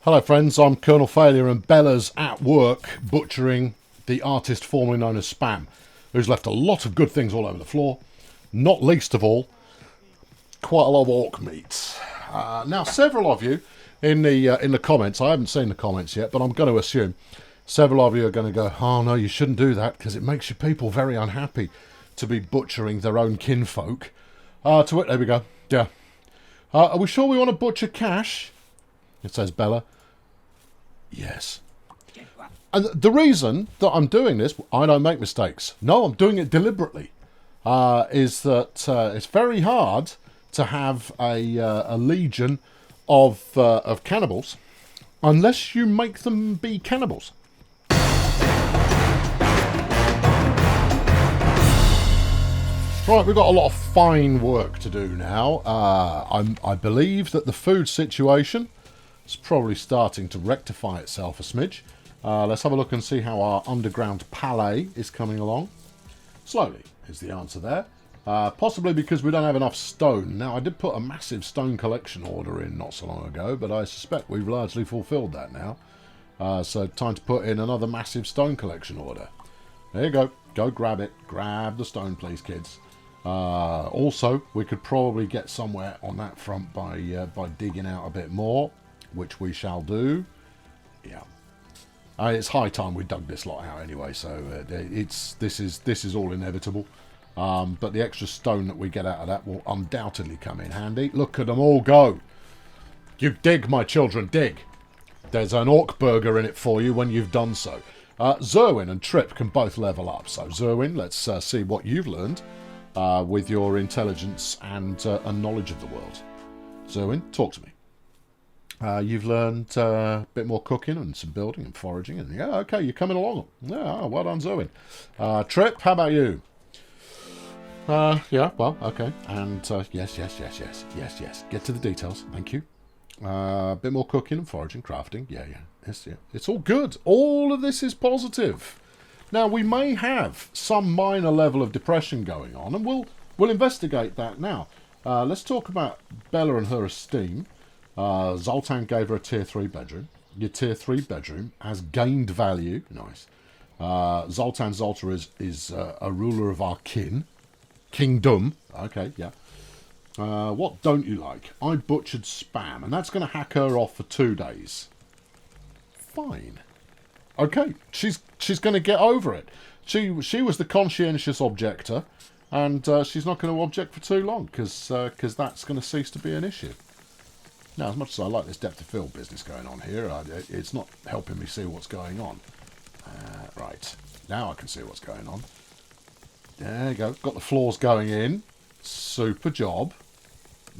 Hello friends, I'm Colonel Failure and Bella's at work butchering the artist formerly known as Spam, who's left a lot of good things all over the floor, not least of all, quite a lot of orc meat. Now several of you in the comments, I haven't seen the comments yet, but I'm going to assume several of you are going to go, oh no, you shouldn't do that because it makes your people very unhappy to be butchering their own kinfolk. To it, there we go, yeah. Are we sure we want to butcher cash? It says Bella. Yes. And the reason that I'm doing this, I don't make mistakes. No, I'm doing it deliberately. Is that it's very hard to have a legion of cannibals unless you make them be cannibals. Right, we've got a lot of fine work to do now. I believe that the food situation is probably starting to rectify itself a smidge. Let's have a look and see how our underground palais is coming along. Slowly is the answer there. Possibly because we don't have enough stone. Now, I did put a massive stone collection order in not so long ago, but I suspect we've largely fulfilled that now. So time to put in another massive stone collection order. There you go. Go grab it. Grab the stone, please, kids. Also, we could probably get somewhere on that front by digging out a bit more, which we shall do. Yeah, it's high time we dug this lot out anyway. So this is all inevitable. But the extra stone that we get out of that will undoubtedly come in handy. Look at them all go! You dig, my children, dig. There's an orc burger in it for you when you've done so. Zerwin and Trip can both level up. So Zerwin, let's see what you've learned. With your intelligence and knowledge of the world. Zerwin, talk to me. You've learned a bit more cooking and some building and foraging. And yeah, okay, you're coming along. Yeah, well done, Zerwin. Trip, how about you? Yeah, well, okay. And yes. Get to the details. Thank you. A bit more cooking and foraging, crafting. Yeah. Yes, yeah. It's all good. All of this is positive. Now, we may have some minor level of depression going on, and we'll investigate that now. Let's talk about Bella and her esteem. Zoltan gave her a tier 3 bedroom. Your tier 3 bedroom has gained value. Nice. Zoltan Zoltar is a ruler of our kingdom. Okay, yeah. What don't you like? I butchered Spam, and that's going to hack her off for 2 days. Fine. Okay, she's going to get over it. She was the conscientious objector, and she's not going to object for too long because that's going to cease to be an issue. Now, as much as I like this depth of field business going on here, it's not helping me see what's going on. Right, now I can see what's going on. There you go. Got the floors going in. Super job.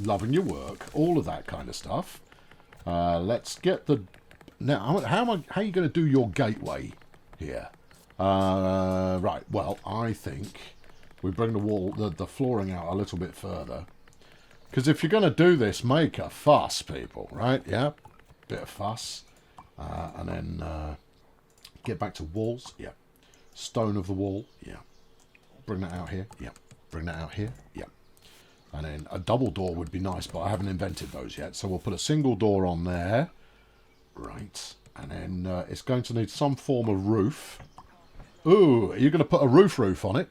Loving your work. All of that kind of stuff. Let's get the... Now, how are you going to do your gateway here? Right, well, I think we bring the flooring out a little bit further. Because if you're going to do this, make a fuss, people, right? Yeah, bit of fuss. And then get back to walls. Yeah. Stone of the wall. Yeah. Bring that out here. Yeah. Bring that out here. Yeah. And then a double door would be nice, but I haven't invented those yet. So we'll put a single door on there. Right, and then it's going to need some form of roof. Ooh, are you going to put a roof on it?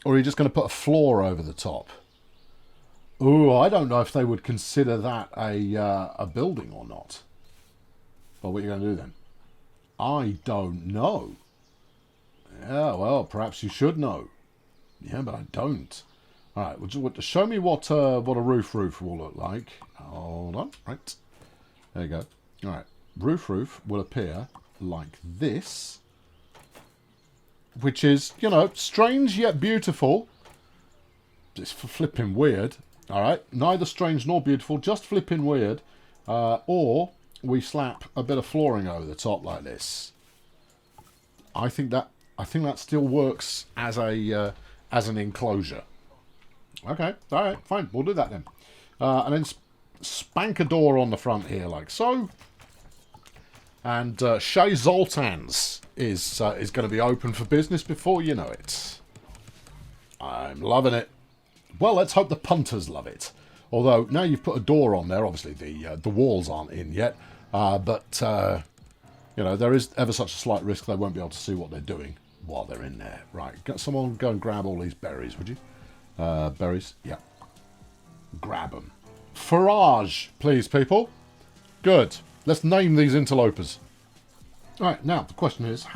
Or are you just going to put a floor over the top? Ooh, I don't know if they would consider that a building or not. Well, what are you going to do then? I don't know. Yeah, well, perhaps you should know. Yeah, but I don't. All right, well, show me what a roof will look like. Hold on, right. There you go. All right, roof will appear like this, which is, strange yet beautiful. It's flipping weird. All right, neither strange nor beautiful, just flipping weird. Or we slap a bit of flooring over the top like this. I think that still works as an enclosure. Okay, all right, fine, we'll do that then. And then spank a door on the front here like so. And Chez Zoltan's is going to be open for business before you know it. I'm loving it. Well, let's hope the punters love it. Although, now you've put a door on there, obviously the walls aren't in yet. You know, there is ever such a slight risk they won't be able to see what they're doing while they're in there. Right, someone go and grab all these berries, would you? Berries, yeah. Grab them. Forage, please, people. Good. Let's name these interlopers. All right, now the question is,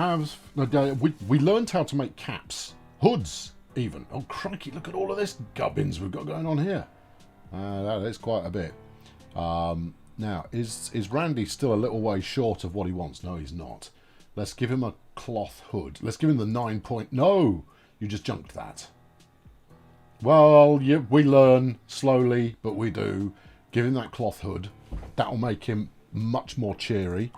we learned how to make caps, hoods, even. Oh crikey! Look at all of this gubbins we've got going on here. That is quite a bit. Now, is Randy still a little way short of what he wants? No, he's not. Let's give him a cloth hood. Let's give him the 9 point... No! You just junked that. Well, we learn slowly, but we do. Give him that cloth hood. That'll make him much more cheery.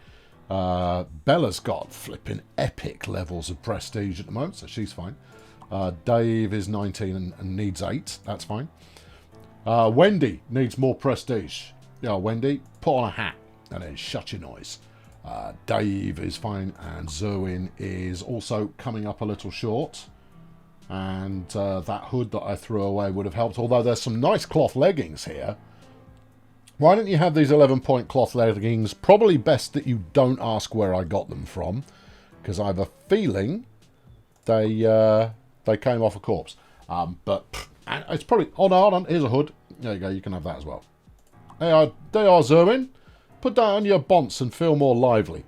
Bella's got flipping epic levels of prestige at the moment, so she's fine. Dave is 19 and needs 8. That's fine. Wendy needs more prestige. Yeah, Wendy, put on a hat and then shut your noise. Dave is fine, and Zerwin is also coming up a little short. And that hood that I threw away would have helped, although there's some nice cloth leggings here. Why don't you have these 11-point cloth leggings? Probably best that you don't ask where I got them from, because I have a feeling they came off a corpse. But it's probably... Hold on, here's a hood. There you go, you can have that as well. They are Zerwin. Put that on your bonce and feel more lively.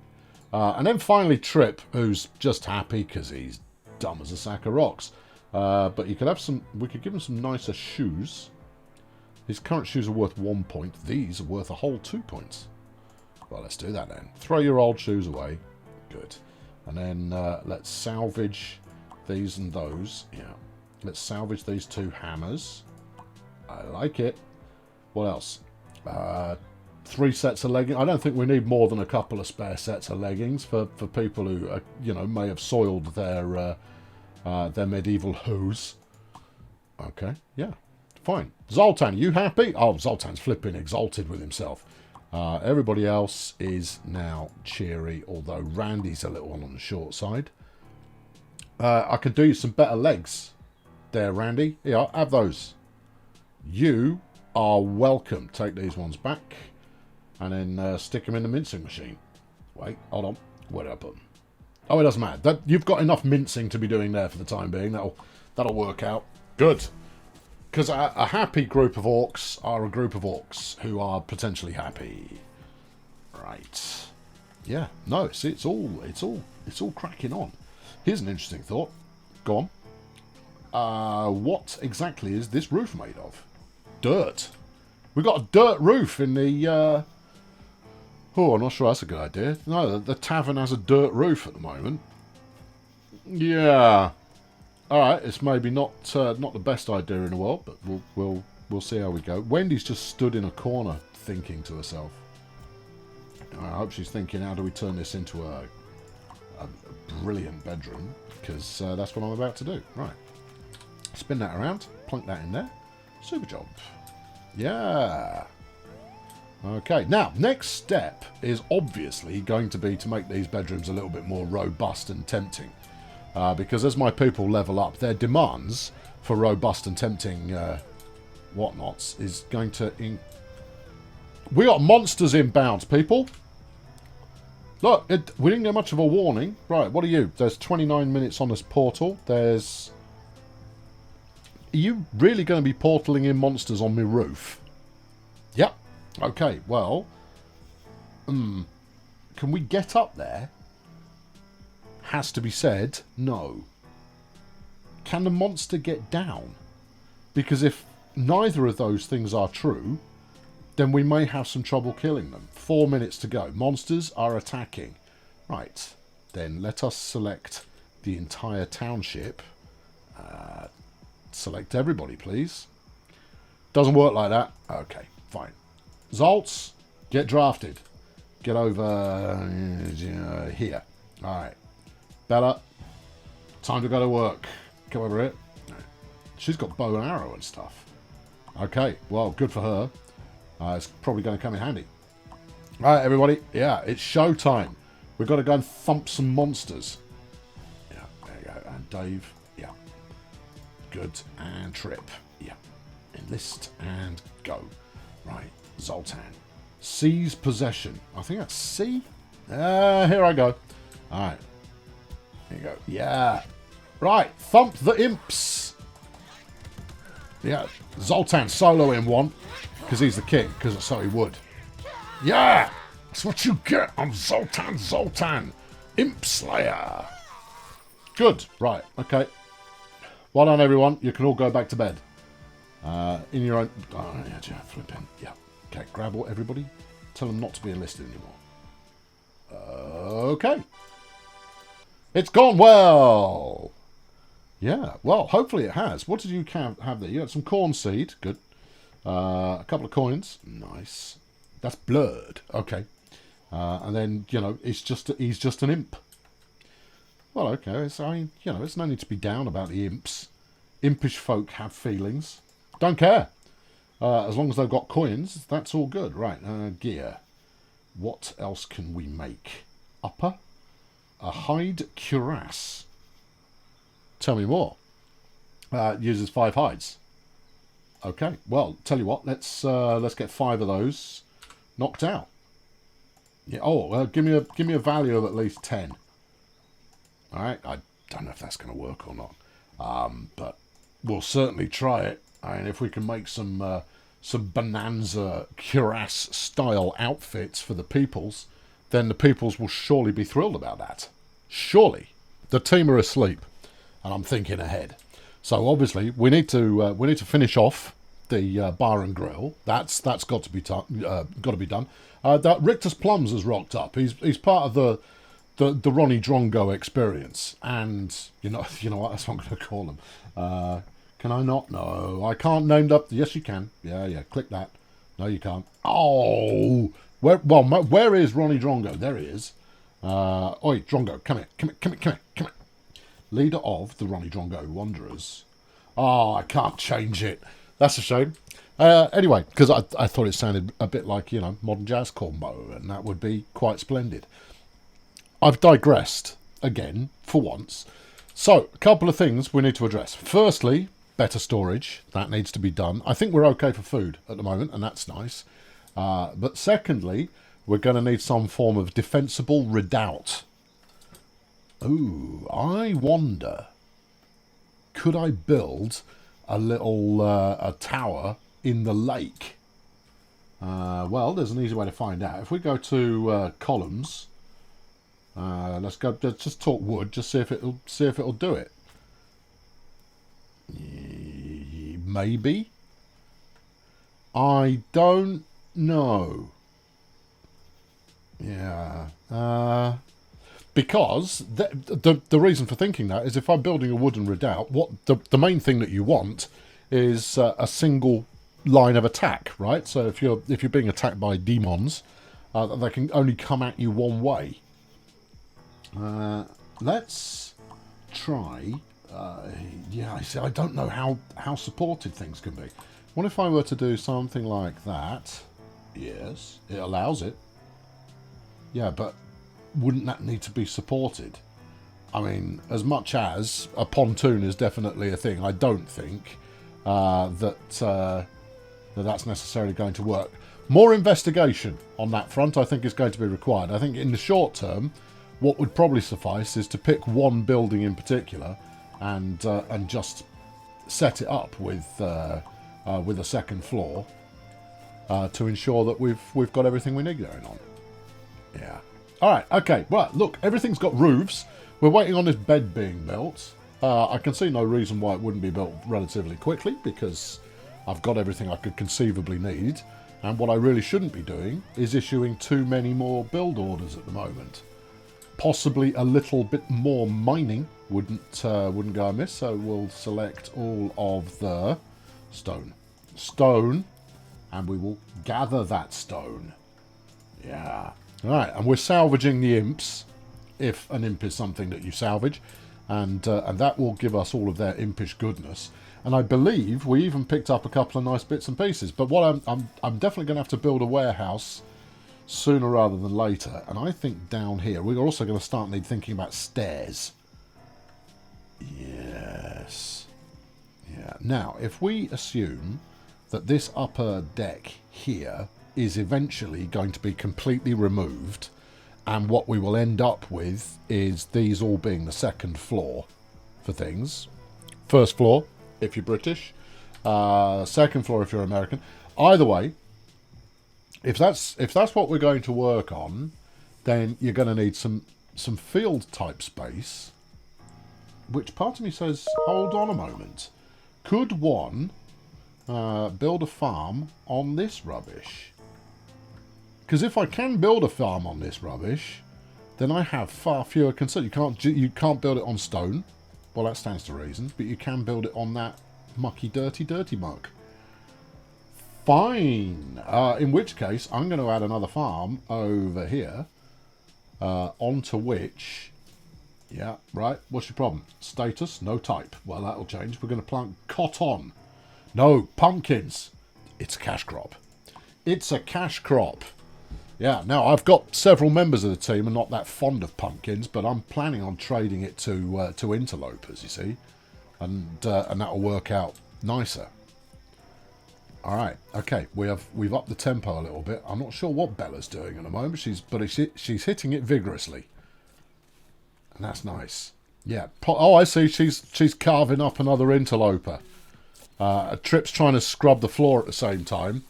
And then finally Trip, who's just happy because he's dumb as a sack of rocks. But you could have some... We could give him some nicer shoes. His current shoes are worth 1 point. These are worth a whole 2 points. Well, let's do that then. Throw your old shoes away. Good. And then let's salvage these and those. Yeah. Let's salvage these 2 hammers. I like it. What else? 3 sets of leggings. I don't think we need more than a couple of spare sets of leggings for people who, you know, may have soiled their medieval hose. Okay, yeah, fine. Zoltan, you happy? Oh, Zoltan's flipping exalted with himself. Everybody else is now cheery, although Randy's a little on the short side. I could do you some better legs there, Randy. Yeah, have those. You are welcome. Take these ones back and then stick them in the mincing machine. Wait, hold on. Where did I put them? Oh, it doesn't matter. You've got enough mincing to be doing there for the time being. That'll work out. Good. Because a happy group of orcs are a group of orcs who are potentially happy. Right. Yeah. No, see, it's all cracking on. Here's an interesting thought. Go on. What exactly is this roof made of? Dirt. We've got a dirt roof in the... Oh, I'm not sure that's a good idea. No, the tavern has a dirt roof at the moment. Yeah. Alright, it's maybe not the best idea in the world, but we'll see how we go. Wendy's just stood in a corner thinking to herself. I hope she's thinking, how do we turn this into a brilliant bedroom? Because that's what I'm about to do. Right. Spin that around. Plunk that in there. Super job. Yeah. Okay. Now, next step is obviously going to be to make these bedrooms a little bit more robust and tempting. Because as my people level up, their demands for robust and tempting whatnots is going to... We got monsters inbound, people. Look, we didn't get much of a warning. Right, what are you? There's 29 minutes on this portal. There's... Are you really going to be portaling in monsters on my roof? Yep. Okay, well... Can we get up there? Has to be said, no. Can the monster get down? Because if neither of those things are true, then we may have some trouble killing them. 4 minutes to go. Monsters are attacking. Right. Then let us select the entire township. Select everybody, please. Doesn't work like that. Okay, fine. Zoltz, get drafted. Get over here. All right. Bella, time to go to work. Come over here. She's got bow and arrow and stuff. Okay, well, good for her. It's probably going to come in handy. All right, everybody. Yeah, it's showtime. We've got to go and thump some monsters. Yeah, there you go. And Dave. Yeah. Good. And Trip. Yeah. Enlist and go. Right. Zoltan. Seize possession. I think that's C. Here I go. Alright. Here you go. Yeah. Right. Thump the imps. Yeah. Zoltan solo in one. Because he's the king. Because so he would. Yeah. That's what you get. I'm Zoltan. Imp Slayer. Good. Right. Okay. Well done, everyone. You can all go back to bed. In your own... Oh, yeah, flipping. Yeah. Okay, grab everybody. Tell them not to be enlisted anymore. Okay. It's gone well. Yeah, well, hopefully it has. What did you have there? You had some corn seed. Good. A couple of coins. Nice. That's blood. Okay. And then, he's just an imp. Well, okay. So, there's no need to be down about the imps. Impish folk have feelings. Don't care. As long as they've got coins, that's all good. Right, gear. What else can we make? Upper? A hide cuirass. Tell me more. Uses 5 hides. Okay, well, tell you what, let's get 5 of those knocked out. Yeah. Oh, give me a value of at least 10. All right, I don't know if that's going to work or not, but we'll certainly try it. I mean, if we can make some bonanza cuirass style outfits for the peoples, then the peoples will surely be thrilled about that. Surely, the team are asleep, and I'm thinking ahead. So obviously, we need to finish off the bar and grill. That's got to be done. That Richter's Plums has rocked up. He's part of the Ronnie Drongo experience, and you know what? That's what I'm going to call him. Can I not? No, I can't name up. Yes, you can. Yeah. Click that. No, you can't. Oh, where is Ronnie Drongo? There he is. Oi, Drongo, come here. Leader of the Ronnie Drongo Wanderers. Oh, I can't change it. That's a shame. Anyway, because I thought it sounded a bit like, modern jazz combo, and that would be quite splendid. I've digressed again, for once. So, a couple of things we need to address. Firstly, better storage. That needs to be done. I think we're okay for food at the moment, and that's nice. But secondly, we're going to need some form of defensible redoubt. Ooh, I wonder, could I build a little a tower in the lake? Well, there's an easy way to find out. If we go to columns, let's just talk wood, just see if it'll do it. Maybe. I don't know. Yeah. Because the reason for thinking that is if I'm building a wooden redoubt, what the main thing that you want is a single line of attack, right? So if you're being attacked by demons, they can only come at you one way. Let's try. I don't know how supported things can be. What if I were to do something like that? Yes, it allows it. Yeah, but wouldn't that need to be supported? I mean, as much as a pontoon is definitely a thing, I don't think that's necessarily going to work. More investigation on that front, I think, is going to be required. I think in the short term, what would probably suffice is to pick one building in particular and just set it up with a second floor to ensure that we've got everything we need going on. Yeah. All right. Okay. Right. Look, everything's got roofs. We're waiting on this bed being built. I can see no reason why it wouldn't be built relatively quickly because I've got everything I could conceivably need. And what I really shouldn't be doing is issuing too many more build orders at the moment. Possibly a little bit more mining wouldn't go amiss. So we'll select all of the stone, and we will gather that stone. Yeah. All right, and we're salvaging the imps, if an imp is something that you salvage, and that will give us all of their impish goodness. And I believe we even picked up a couple of nice bits and pieces. But what I'm definitely going to have to build a warehouse sooner rather than later. And I think down here we're also going to start thinking about stairs. Yes. Yeah. Now, if we assume that this upper deck here is eventually going to be completely removed, and what we will end up with is these all being the second floor for things. First floor if you're British, second floor if you're American. Either way, if that's what we're going to work on, then you're going to need some field type space, which part of me says, hold on a moment, could one build a farm on this rubbish? Because if I can build a farm on this rubbish, then I have far fewer concerns. You can't build it on stone. Well, that stands to reason, but you can build it on that mucky, dirty muck. Fine. In which case, I'm going to add another farm over here, onto which, yeah, right, what's your problem? Status, no type. Well, that'll change. We're going to plant cotton. No, pumpkins. It's a cash crop. It's a cash crop. Yeah, now I've got several members of the team are not that fond of pumpkins, but I'm planning on trading it to interlopers, you see, and that'll work out nicer. All right, okay, we've upped the tempo a little bit. I'm not sure what Bella's doing at the moment. She's hitting it vigorously, and that's nice. Yeah. Oh, I see. She's carving up another interloper. Trip's trying to scrub the floor at the same time,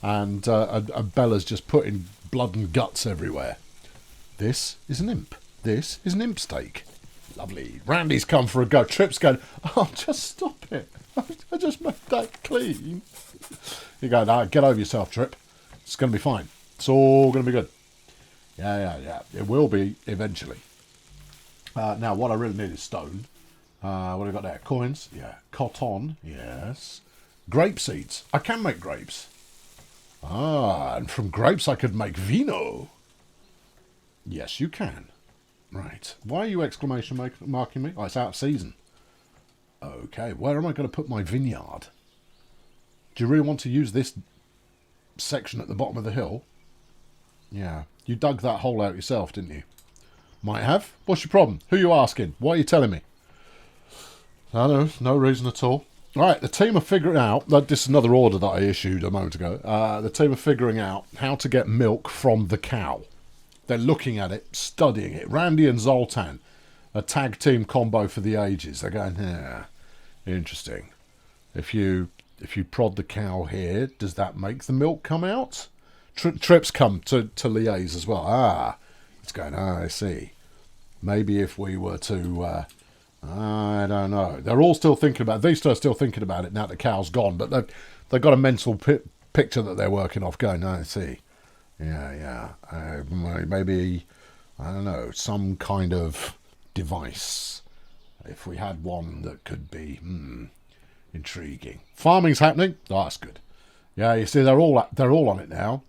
and Bella's just putting blood and guts everywhere. This is an imp. This is an imp steak. Lovely. Randy's come for a go. Trip's going, oh, just stop it. I just made that clean. You go, no, get over yourself, Trip. It's going to be fine. It's all going to be good. Yeah. It will be eventually. Now, what I really need is stone. What have we got there? Coins. Yeah. Cotton. Yes. Grape seeds. I can make grapes. And from grapes I could make vino. Yes, you can. Right. Why are you exclamation marking me? Oh, it's out of season. Okay, where am I going to put my vineyard? Do you really want to use this section at the bottom of the hill? Yeah. You dug that hole out yourself, didn't you? Might have. What's your problem? Who are you asking? Why are you telling me? No reason at all. Right, the team are figuring out, this is another order that I issued a moment ago, the team are figuring out how to get milk from the cow. They're looking at it, studying it. Randy and Zoltan, a tag team combo for the ages. They're going, yeah, interesting. If you prod the cow here, does that make the milk come out? Trips come to liaise as well. It's going, I see. Maybe if we were to... I don't know. They're all still thinking about it. These two are still thinking about it now the cow's gone, but they've got a mental picture that they're working off going, I see. Yeah. Maybe, I don't know, some kind of device. If we had one that could be intriguing. Farming's happening. Oh, that's good. Yeah, you see, they're all on it now.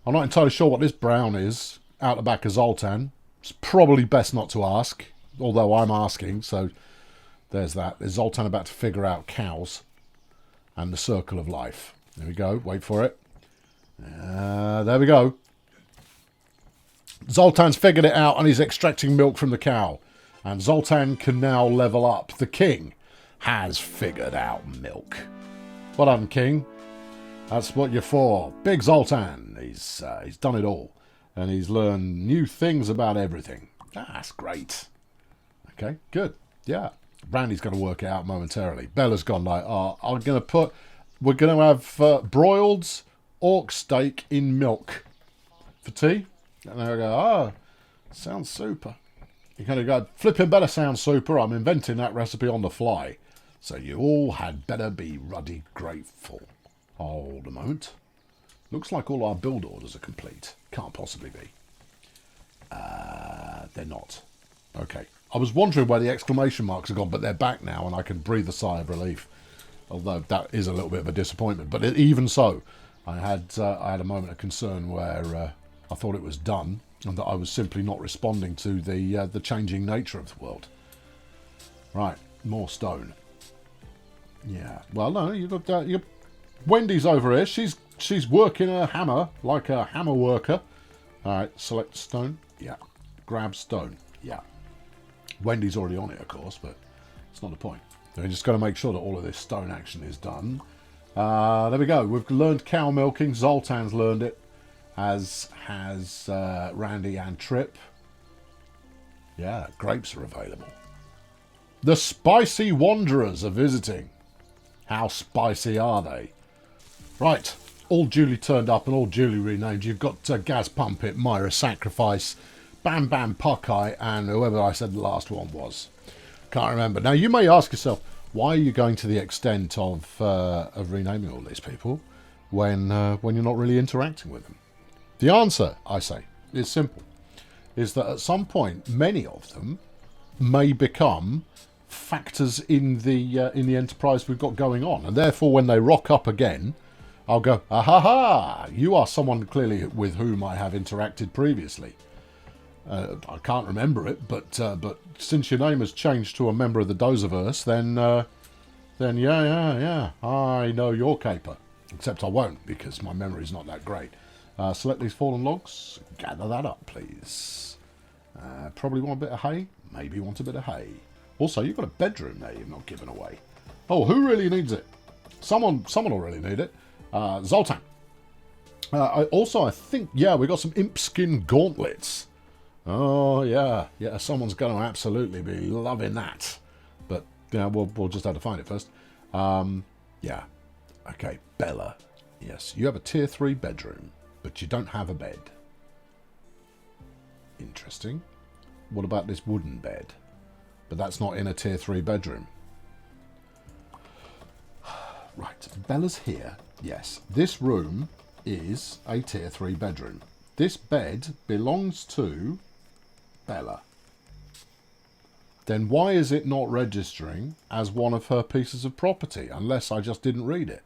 I'm not entirely sure what this brown is out the back of Zoltan. It's probably best not to ask. Although I'm asking, so there's that. There's Zoltan about to figure out cows and the circle of life. There we go. Wait for it. There we go. Zoltan's figured it out and he's extracting milk from the cow. And Zoltan can now level up. The king has figured out milk. Well done, king. That's what you're for. Big Zoltan. He's done it all. And he's learned new things about everything. That's great. Okay, good. Yeah. Randy's going to work it out momentarily. Bella's gone like, we're going to have broiled orc steak in milk for tea. And they go, sounds super. You're going to go, flipping better sounds super. I'm inventing that recipe on the fly. So you all had better be ruddy grateful. Hold a moment. Looks like all our build orders are complete. Can't possibly be. They're not. Okay. I was wondering where the exclamation marks are gone, but they're back now and I can breathe a sigh of relief. Although that is a little bit of a disappointment. But even so, I had a moment of concern where I thought it was done and that I was simply not responding to the changing nature of the world. Right, more stone. Yeah. Well, no, you looked at Wendy's over here. She's working her hammer like a hammer worker. All right, select stone. Yeah. Grab stone. Yeah. Wendy's already on it, of course, but it's not the point. We're just going to make sure that all of this stone action is done. There we go. We've learned cow milking. Zoltan's learned it, as has Randy and Trip. Yeah, grapes are available. The Spicy Wanderers are visiting. How spicy are they? Right, all duly turned up and all duly renamed. You've got Gaz Pumpit, Myra Sacrifice, Bam Bam Puckeye, and whoever I said the last one was. Can't remember. Now, you may ask yourself, why are you going to the extent of renaming all these people when you're not really interacting with them? The answer, I say, is simple. Is that at some point, many of them may become factors in the enterprise we've got going on. And therefore, when they rock up again, I'll go, ah-ha-ha, you are someone clearly with whom I have interacted previously. I can't remember it, but since your name has changed to a member of the Doziverse, then yeah, I know your caper. Except I won't, because my memory's not that great. Select these fallen logs. Gather that up, please. Probably want a bit of hay. Maybe want a bit of hay. Also, you've got a bedroom there you've not given away. Oh, who really needs it? Someone will really need it. Zoltan. I think, yeah, we got some imp skin gauntlets. Oh, yeah, someone's going to absolutely be loving that. But, yeah, we'll just have to find it first. Yeah. Okay, Bella. Yes, you have a tier 3 bedroom, but you don't have a bed. Interesting. What about this wooden bed? But that's not in a tier 3 bedroom. Right, Bella's here. Yes, this room is a tier 3 bedroom. This bed belongs to Bella. Then why is it not registering as one of her pieces of property, unless I just didn't read it?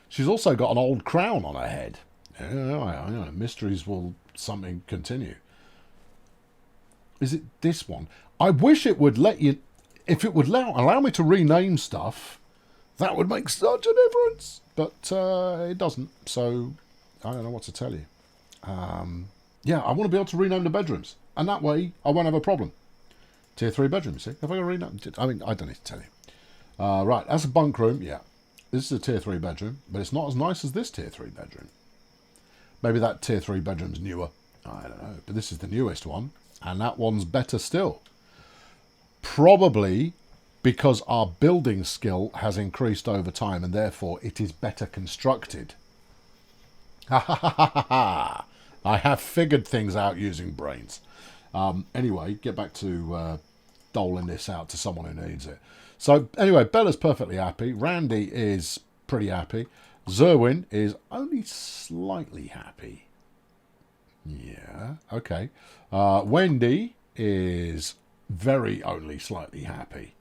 She's also got an old crown on her head. Yeah, mysteries will something continue. Is it this one? I wish it would let you... If it would allow me to rename stuff, that would make such a difference. But it doesn't, so I don't know what to tell you. Yeah, I want to be able to rename the bedrooms. And that way, I won't have a problem. Tier 3 bedroom, see? Have I got to rename? I mean, I don't need to tell you. Right, that's a bunk room, yeah. This is a tier 3 bedroom, but it's not as nice as this tier 3 bedroom. Maybe that tier 3 bedroom's newer. I don't know. But this is the newest one. And that one's better still. Probably because our building skill has increased over time and therefore it is better constructed. Ha ha ha ha ha! I have figured things out using brains. Anyway, get back to doling this out to someone who needs it. So anyway, Bella's perfectly happy. Randy is pretty happy. Zerwin is only slightly happy. Yeah, okay. Wendy is very only slightly happy.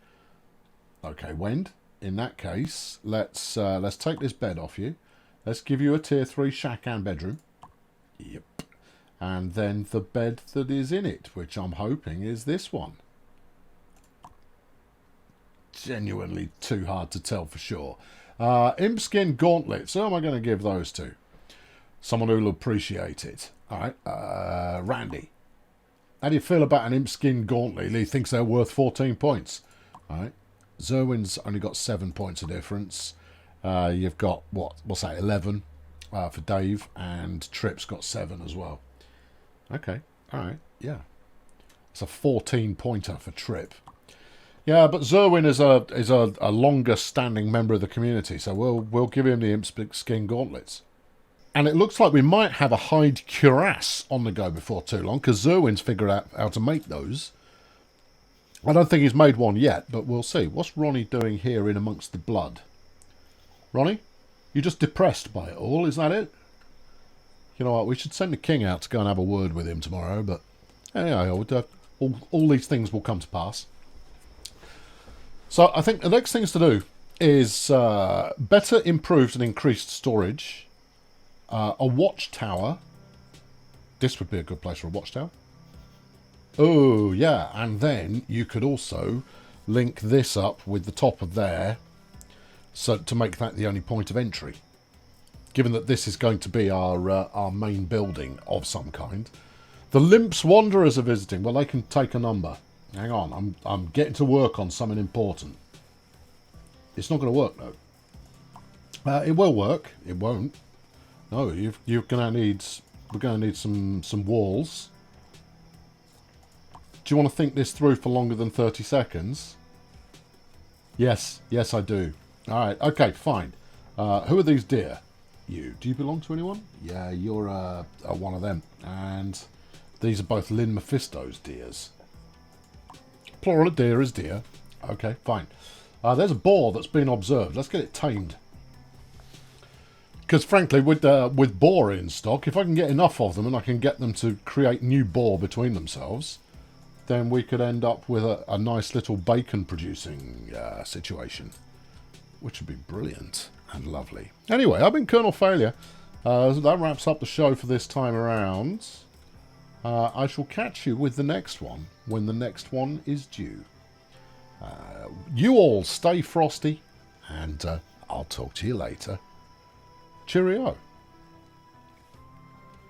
Okay, Wend, in that case, let's take this bed off you. Let's give you a tier 3 shack and bedroom. Yep. And then the bed that is in it, which I'm hoping is this one. Genuinely too hard to tell for sure. Imp skin gauntlets. Who am I going to give those to? Someone who'll appreciate it. All right, Randy. How do you feel about an imp skin gauntlet? He thinks they're worth 14 points. All right. Zerwin's only got 7 points of difference. You've got, what's that, 11 for Dave, and Trip's got 7 as well. Okay, all right, yeah. It's a 14-pointer for Trip. Yeah, but Zerwin is a longer-standing member of the community, so we'll give him the imp skin gauntlets. And it looks like we might have a hide cuirass on the go before too long, because Zerwin's figured out how to make those. I don't think he's made one yet, but we'll see. What's Ronnie doing here in amongst the blood? Ronnie? You're just depressed by it all, is that it? You know what, we should send the king out to go and have a word with him tomorrow, but anyway, all these things will come to pass. So I think the next things to do is better improved and increased storage, a watchtower. This would be a good place for a watchtower. Oh, yeah, and then you could also link this up with the top of there, so to make that the only point of entry. Given that this is going to be our main building of some kind. The Limps Wanderers are visiting. Well, they can take a number. Hang on, I'm getting to work on something important. It's not going to work, though. It will work. It won't. No, you're gonna need. We're gonna need some walls. Do you want to think this through for longer than 30 seconds? Yes, yes, I do. All right, okay, fine. Who are these deer? You. Do you belong to anyone? Yeah, you're one of them. And these are both Lynn Mephisto's deers. Plural of deer is deer. Okay, fine. There's a boar that's been observed. Let's get it tamed. Because frankly, with boar in stock, if I can get enough of them and I can get them to create new boar between themselves, then we could end up with a nice little bacon-producing situation, which would be brilliant and lovely. Anyway, I've been Colonel Failure. That wraps up the show for this time around. I shall catch you with the next one when the next one is due. You all stay frosty, and I'll talk to you later. Cheerio.